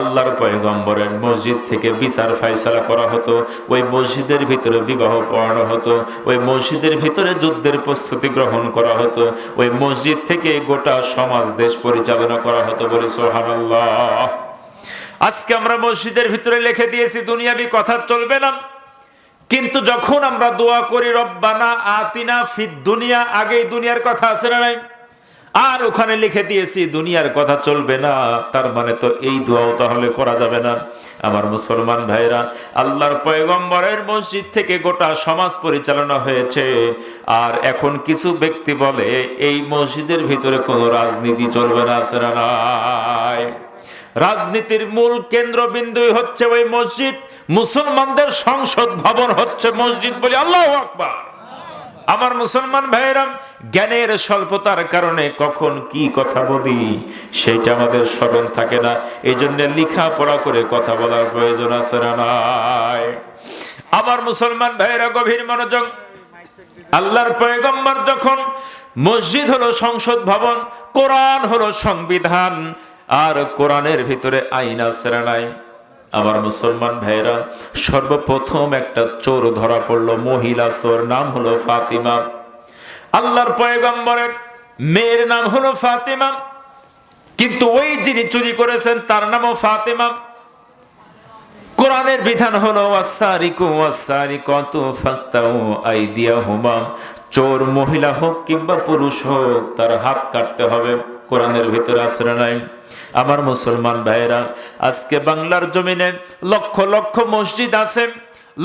আল্লাহর পয়গম্বরের মসজিদ থেকে বিচার ফায়সালা করা হতো, ওই মসজিদের ভিতরে বিবাহ পড়ানো হতো, ওই মসজিদের ভিতরে যুদ্ধের প্রস্তুতি গ্রহণ করা হতো, ওই মসজিদ থেকে গোটা সমাজ দেশ পরিচালনা করা হতো। বলে সুবহানাল্লাহ। আজকে আমরা মসজিদের ভিতরে লিখে দিয়েছি দুনিয়াবি কথা চলবে না, কিন্তু যখন আমরা দোয়া করি রব্বানা আতিনা ফিদ দুনিয়া, আগেই দুনিয়ার কথা আছে না নাই? আর ওখানে লিখে দিয়েছি দুনিয়ার কথা চলবে না, তার মানে তো এই দোয়াও তাহলে করা যাবে না। আমার মুসলমান ভাইরা, আল্লাহর পয়গম্বরের মসজিদ থেকে গোটা সমাজ পরিচালনা হয়েছে, আর এখন কিছু ব্যক্তি বলে এই মসজিদের ভিতরে কোনো রাজনীতি চলবে না, আছে না নাই? রাজনীতির মূল কেন্দ্রবিন্দুই হচ্ছে ওই মসজিদ, মুসলমানদের সংসদ ভবন হচ্ছে মসজিদ। বলি আল্লাহু আকবার। আমার মুসলমান ভাইরা, জ্ঞানের স্বল্পতার কারণে কখন কি কথা বলি সেটা আমাদের স্মরণ থাকে না, এই জন্য লেখাপড়া করে কথা বলার প্রয়োজন আছে না নাই? আমার মুসলমান ভাইরা গভীর মনোযোগ। আল্লাহর পয়গম্বর যখন মসজিদ হলো সংসদ ভবন, কোরআন হলো সংবিধান, আর কোরআনের ভিতরে আইন আছে না নাই? আমার মুসলমান ভাইরা, সর্বপ্রথম একটা চোর ধরা পড়লো, মহিলা চোর, নাম হলো ফাতিমা। আল্লাহর পয়গম্বরের মেয়ের নাম হলো ফাতিমা, কিন্তু ওই যিনি চুরি করেছেন তার নামও ফাতিমা। কোরআনের বিধান হলো ওয়াসারিকু ওয়াসারিকাতু ফাকতাউ আইদিয়াহুমা, চোর মহিলা হোক কিংবা পুরুষ হোক তার হাত কাটতে হবে। কোরআনের ভিতরে আছে না নাই? আমার মুসলমান ভাইরা, আজকে বাংলার জমিনে লক্ষ লক্ষ মসজিদ আছে,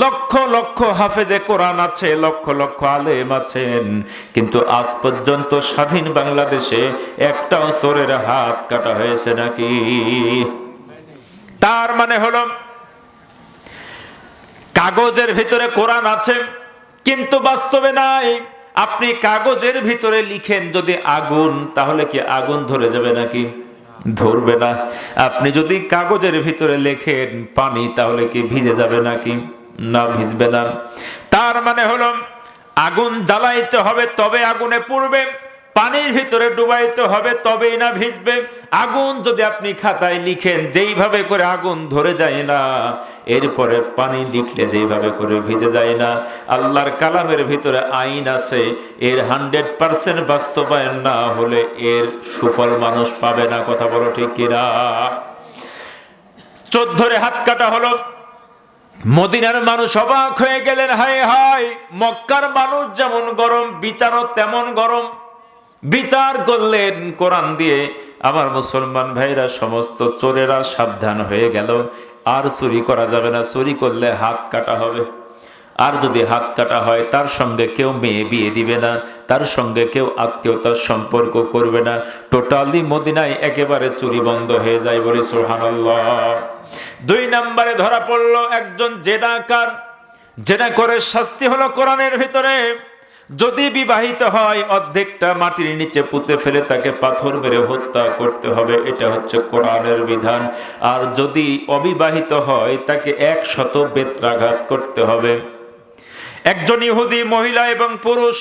লক্ষ লক্ষ হাফেজে কোরআন আছে, লক্ষ লক্ষ আলেম আছেন, কিন্তু আজ পর্যন্ত স্বাধীন বাংলাদেশে একটাও চোরের হাত কাটা হয়েছে নাকি? তার মানে হলো কাগজের ভিতরে কোরআন আছে কিন্তু বাস্তবে নাই। আপনি কাগজের ভিতরে লিখেন যদি আগুন, তাহলে কি আগুন ধরে যাবে নাকি? ধরবে না। আপনি যদি কাগজের ভিতরে লেখেন পানি, তাহলে কি ভিজে যাবে নাকি? না, ভিজবে না। তার মানে হলো আগুন জ্বালাইতে হবে তবে আগুনে পুড়বে, পানির ভিতরে ডুবাইতে হবে তবেই না ভিজবে। আগুন যদি আপনি খাতায় লিখেন যেইভাবে করে আগুন ধরে যায় না, এরপরে পানি লিখলে যেইভাবে করে ভিজে যায় না। আল্লাহর কালামের ভিতরে আইন আছে, এর 100% বাস্তবায়ন না হলে এর সুফল মানুষ পাবে না। কথা বলো ঠিক কিনা? চোর ধরে হাত কাটা হলো, মদিনার মানুষ অবাক হয়ে গেলেন, হায় হায়, মক্কার মানুষ যেমন গরম বিচারও তেমন গরম। বিচার করলেন কোরআন দিয়ে। আমার মুসলমান ভাইরা, সমস্ত চোরেরা সাবধান হয়ে গেল, আর চুরি করা যাবে না, চুরি করলে হাত কাটা হবে। আর যদি হাত কাটা হয়, তার সঙ্গে কেউ মেয়ে বিয়ে দিবে না, তার সঙ্গে কেউ আত্মীয়তার সম্পর্ক করবে না। টোটালি মদিনায় একেবারে চুরি বন্ধ হয়ে যায়। বলি সুবহানাল্লাহ। 2 নম্বরে ধরা পড়লো একজন জেনাকার। জেনা করে শাস্তি হলো কোরআনের ভিতরে, যদি বিবাহিত হয় অর্ধেকটা মাটির নিচে পুঁতে ফেলে তাকে পাথর মেরে হত্যা করতে হবে, এটা হচ্ছে কোরআনের বিধান। আর যদি অবিবাহিত হয় তাকে 100 বেত্রাঘাত করতে হবে। একজন ইহুদি মহিলা এবং পুরুষ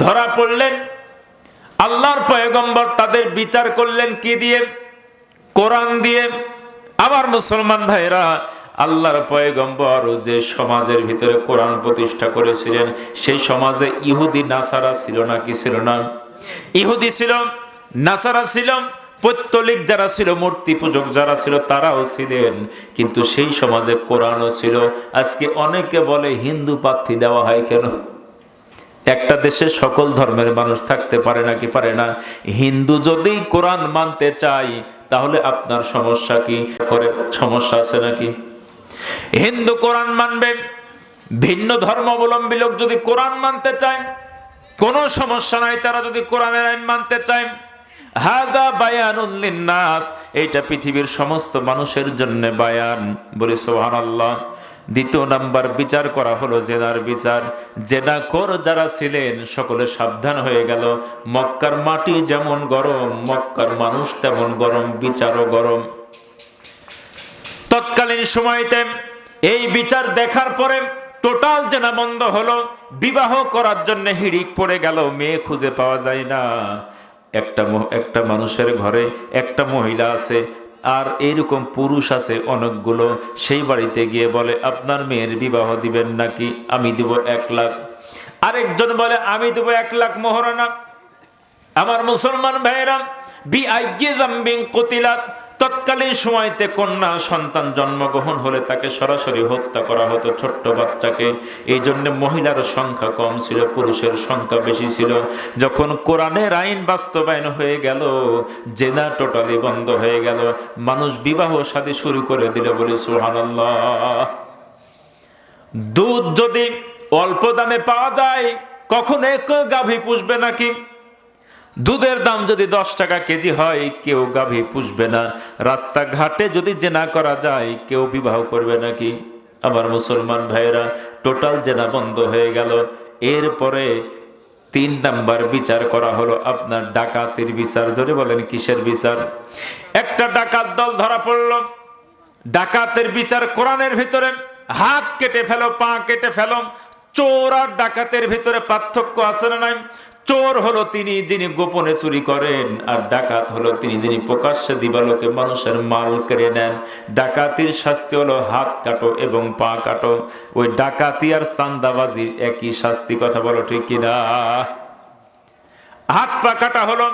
ধরা পড়লেন, আল্লাহর পয়গম্বর তাদের বিচার করলেন কি দিয়ে? কোরআন দিয়ে। আমার মুসলমান ভাইরা, আল্লাহর পয়গম্বর যে সমাজের ভিতরে কোরআন প্রতিষ্ঠা করেছিলেন, সেই সমাজে ইহুদি নাসারা ছিল না? কি ছিল না? ইহুদি ছিল, নাসারা ছিল, পৌত্তলিক যারা ছিল, মূর্তি পূজক যারা ছিল তারাও ছিলেন, কিন্তু সেই সমাজে কোরআনও ছিল। আজকে অনেকে বলে হিন্দু প্রার্থী দেওয়া হয় কেন? একটা দেশে সকল ধর্মের মানুষ থাকতে পারে নাকি? পারে না। হিন্দু যদি কোরআন মানতে চাই, তাহলে আপনার সমস্যা কি? করে সমস্যা আছে নাকি? হিন্দু কোরআন মানবে, ভিন্ন ধর্মাবলম্বী লোক যদি কোরআন মানতে চায় কোনো সমস্যা নাই, তারা যদি কোরআনের আইন মানতে চায়। হাযা বায়ানুল লিন্নাস, এইটা পৃথিবীর সমস্ত মানুষের জন্য বায়ান। বলি সুবহানাল্লাহ। 2 নাম্বার বিচার করা হলো জেনার বিচার। জেনাখোর যারা ছিলেন সকলে সাবধান হয়ে গেল। মক্কার মাটি যেমন গরম, মক্কার মানুষ তেমন গরম, বিচারও গরম। তৎকালীন সময়তে এই বিচার দেখার পরে টোটাল জেনা বন্ধ হলো। বিবাহ করার জন্য হিড়িক পড়ে গেল, মেয়ে খুঁজে পাওয়া যায় না। একটা মানুষের ঘরে একটা মহিলা আছে, আর এইরকম পুরুষ আছে অনেকগুলো, সেই বাড়িতে গিয়ে বলে আপনার মেয়ের বিবাহ দিবেন নাকি, আমি দিব 1 লাখ। আরেকজন বলে আমি দেব 1 লাখ মোহরানা। আমার মুসলমান ভাইয়েরা, বিআইয়ি যামবিন কুতিলাত, তৎকালীন সময়তে কন্যা সন্তান জন্মগ্রহণ হলে তাকে সরাসরি হত্যা করা হতো, ছোট্ট বাচ্চাকে। এই জন্য মহিলার সংখ্যা কম ছিল, পুরুষের সংখ্যা বেশি ছিল। যখন কোরআনের আইন বাস্তবায়ন হয়ে গেল, জেনা টোটালি বন্ধ হয়ে গেল, মানুষ বিবাহ শাদী শুরু করে দিল, বলে সুবহানাল্লাহ। দুধ যদি অল্প দামে পাওয়া যায়, কখনো কেউ গাভী পুষবে নাকি? দুধের দাম যদি 10 টাকা কেজি হয়, কেউ গাভী পুষবে না। রাস্তাঘাটে যদি জেনা করা যায়, কেউ বিবাহ করবে নাকি? আমার মুসলমান ভাইয়েরা, টোটাল জেনা বন্ধ হয়ে গেল। এরপরে 3 নাম্বার বিচার করা হলো আপনার ডাকাতির বিচার। জোরে বলেন কিসের বিচার? একটা ডাকাত দল ধরা পড়ল। ডাকাতের বিচার কোরআনের ভিতরে হাত কেটে ফেলো, পা কেটে ফেলো। চোর আর ডাকাতের ভিতরে পার্থক্য আছে না নাই? চোর হলো তিনি যিনি গোপনে চুরি করেন, আর ডাকাত হলো তিনি যিনি প্রকাশ্যে দিবালোকে মানুষের মাল কেড়ে নেন। ডাকাতির শাস্তি হলো হাত কাটো এবং পা কাটো। ওই ডাকাতি আর চাঁদাবাজির একই শাস্তি, কথা বলো ঠিক কিনা? হাত পা কাটা হলো,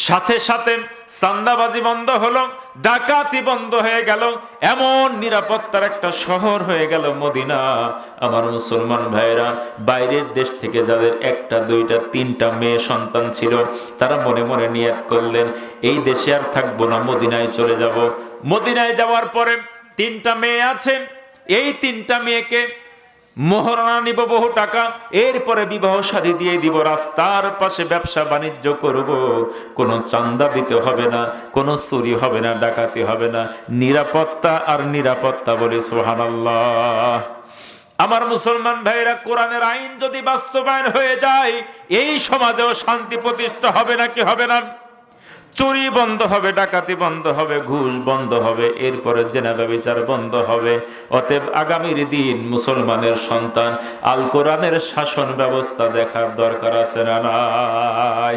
সাথে সাথে চাঁদাবাজি বন্ধ হলো, ডাকাতি বন্ধ হয়ে গেল। এমন নিরাপত্তার একটা শহর হয়ে গেল মদিনা। আমার মুসলমান ভাইরা, বাইরের দেশ থেকে যাদের 1টা 2টা 3টা মেয়ে সন্তান ছিল, তারা মনে মনে নিয়ত করলেন এই দেশে আর থাকবো না, মদিনায় চলে যাব। মদিনায় যাওয়ার পরে 3টা মেয়ে আছে, এই 3টা মেয়েকে মোহরানা নিব বহু টাকা, এরপরে বিবাহ শাদী দিয়ে দিব, রাস্তার পাশে ব্যবসা বাণিজ্য করব, কোনো চাঁদা দিতে হবে না, কোনো চুরি হবে না, ডাকাতি হবে না, নিরাপত্তা আর নিরাপত্তা, বলে সুবহানাল্লাহ। আমার মুসলমান ভাইরা, কোরআনের আইন যদি বাস্তবায়ন হয়ে যায়, এই সমাজেও শান্তি প্রতিষ্ঠা হবে নাকি হবে না? চুরি বন্ধ হবে, ডাকাতি বন্ধ হবে, ঘুষ বন্ধ হবে, এরপরে জেনা ব্যভিচার বন্ধ হবে। অতএব আগামীর দিন মুসলমানের সন্তান আল কোরআনের শাসন ব্যবস্থা দেখার দরকার আছে না নাই?